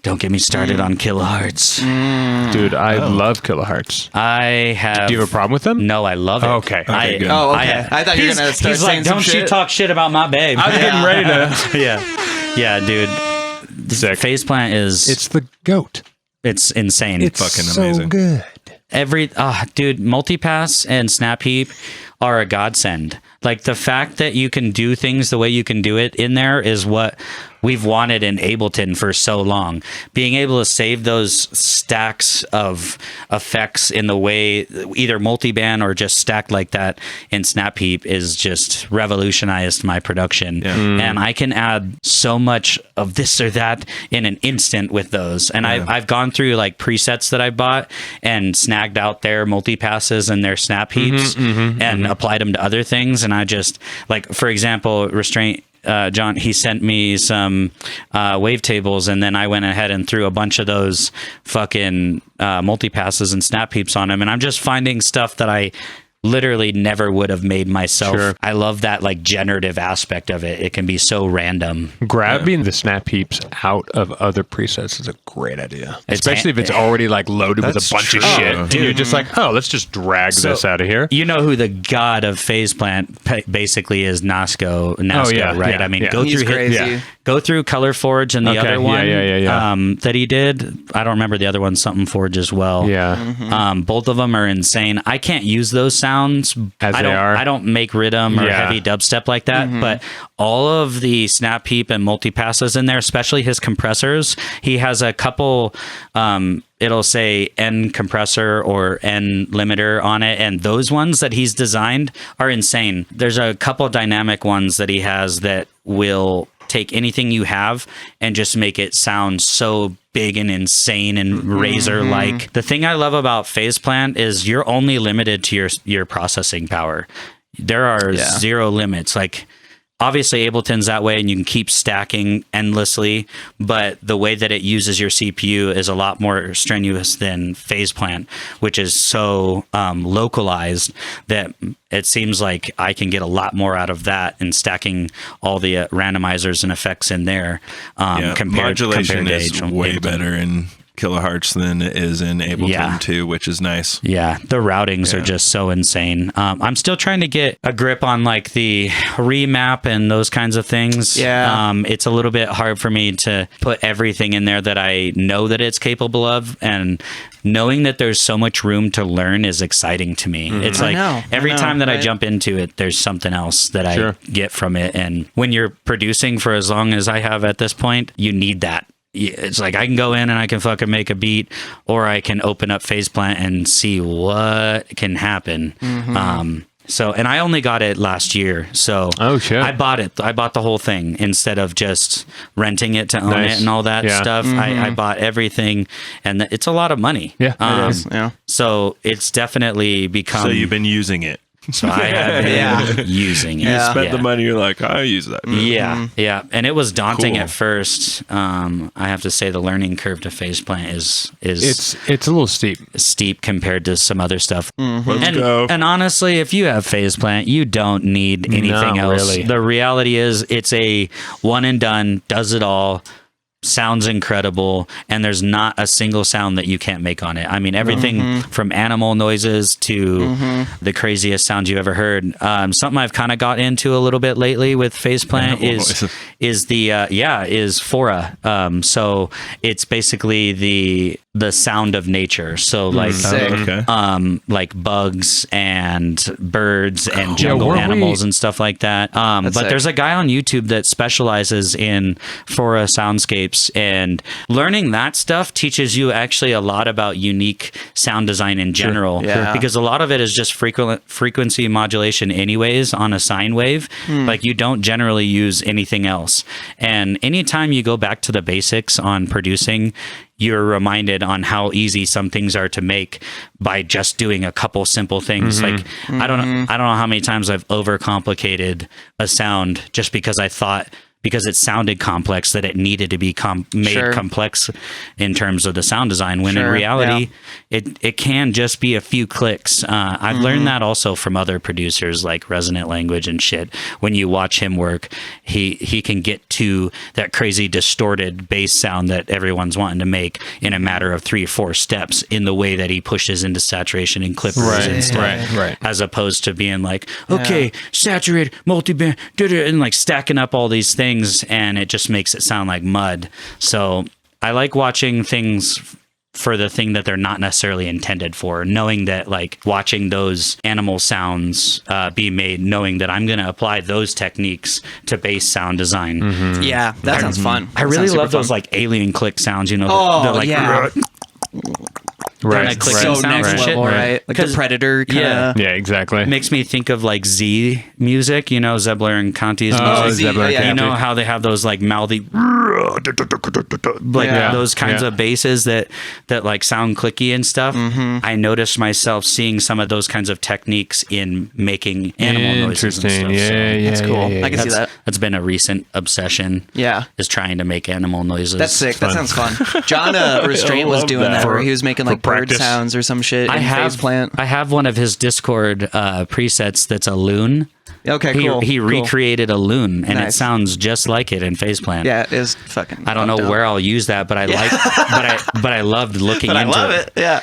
Don't get me started on Kilohearts. Dude, I love Kilohearts. I have. Do you have a problem with them? No, I love it. Okay. I, Good. Oh, okay. I thought you were going to start He's saying like, some don't shit. you talk shit about my babe. I was getting ready to. Yeah, dude. Sick. Phaseplant is It's the goat. it's insane. It's fucking so amazing. good. Dude, multipass and snap heap are a godsend. Like the fact that you can do things the way you can do it in there is what we've wanted in Ableton for so long. Being able to save those stacks of effects in the way either multiband or just stacked like that in Snap Heap is just revolutionized my production. Yeah. And I can add so much of this or that in an instant with those. And I've gone through like presets that I bought and snagged out their multipasses and their Snap Heaps and applied them to other things. And I just, like, for example, Restraint, John, he sent me some wavetables, and then I went ahead and threw a bunch of those fucking multipasses and snap heaps on them. And I'm just finding stuff that I literally never would have made myself. Sure. I love that like generative aspect of it. It can be so random. Grabbing the snap heaps out of other presets is a great idea. Especially if it's already like loaded with a That's bunch true. of shit. Oh, And you're just like, oh, let's just drag this out of here. You know who the god of Phaseplant basically is? Nasko, yeah, right? yeah, I mean, yeah. go He's through crazy. go through Color Forge and the Okay, other one yeah. that he did. I don't remember the other one, something Forge as well. Yeah. Both of them are insane. I can't use those sounds. I don't make rhythm or heavy dubstep like that, but all of the snap heap and multipasses in there, especially his compressors, he has a couple it'll say N compressor or N limiter on it, and those ones that he's designed are insane. There's a couple dynamic ones that he has that will take anything you have and just make it sound so big and insane and razor like. The thing I love about Phaseplant is you're only limited to your processing power. There are zero limits. Like obviously Ableton's that way and you can keep stacking endlessly, but the way that it uses your CPU is a lot more strenuous than Phaseplant, which is so localized that it seems like I can get a lot more out of that and stacking all the randomizers and effects in there. Modulation is way Ableton. better in Kilohearts than it is in Ableton 2, which is nice. Yeah, the routings are just so insane. I'm still trying to get a grip on like the remap and those kinds of things. Yeah. It's a little bit hard for me to put everything in there that I know that it's capable of, and knowing that there's so much room to learn is exciting to me. It's like every time that I jump into it, there's something else that I get from it. And when you're producing for as long as I have at this point, you need that. It's like I can go in and I can fucking make a beat, or I can open up Phaseplant and see what can happen. So, and I only got it last year, so I bought it. I bought the whole thing instead of just renting it to own it and all that stuff. I bought everything, and it's a lot of money. Yeah, It is. Yeah. So it's definitely become. So you've been using it. So I have been using it. You spent the money. You're like, I use that. Yeah. And it was daunting Cool. at first. I have to say the learning curve to Phaseplant is It's a little steep. steep compared to some other stuff. Let's go. And honestly, if you have Phaseplant, you don't need anything Not else. really. The reality is it's a one and done, does it all. Sounds incredible, and there's not a single sound that you can't make on it. I mean, everything from animal noises to the craziest sounds you ever heard. Something I've kind of got into a little bit lately with Phaseplant is Fora. So it's basically the sound of nature. So like like bugs and birds and jungle animals and stuff like that. But there's a guy on YouTube that specializes in Fora soundscapes, and learning that stuff teaches you actually a lot about unique sound design in general. Because a lot of it is just frequency modulation anyways on a sine wave. Like you don't generally use anything else. And anytime you go back to the basics on producing, you're reminded on how easy some things are to make by just doing a couple simple things. Like I don't know how many times I've overcomplicated a sound just because I thought because it sounded complex that it needed to be made complex in terms of the sound design, when in reality it can just be a few clicks. I've learned that also from other producers like Resonant Language and shit. When you watch him work, he can get to that crazy distorted bass sound that everyone's wanting to make in a matter of 3 or 4 steps, in the way that he pushes into saturation and clippers and stuff, as opposed to being like, okay, saturated, multi-band, and like stacking up all these things, and it just makes it sound like mud. So I like watching things for the thing that they're not necessarily intended for, knowing that, like, watching those animal sounds be made, knowing that I'm going to apply those techniques to bass sound design. Yeah, that sounds fun. I really love those like alien click sounds, you know, the like right, so next level, right? Like the Predator kind of. Yeah, exactly. Makes me think of like Z music, you know, Zebler and Conti's music. You know how they have those like mouthy, like those kinds of basses that like sound clicky and stuff. I noticed myself seeing some of those kinds of techniques in making animal noises and stuff. That's cool. I can see that. That's been a recent obsession. Yeah, is trying to make animal noises. That's sick. That sounds fun. John Restraint was doing that, where he was making like bird sounds or some shit. I have one of his Discord presets that's a loon. Okay, cool. He recreated a loon, and it sounds just like it in Phaseplant. Yeah, it is fucking. I don't know where I'll use that, but I like, but I loved looking into it. I love it. Yeah.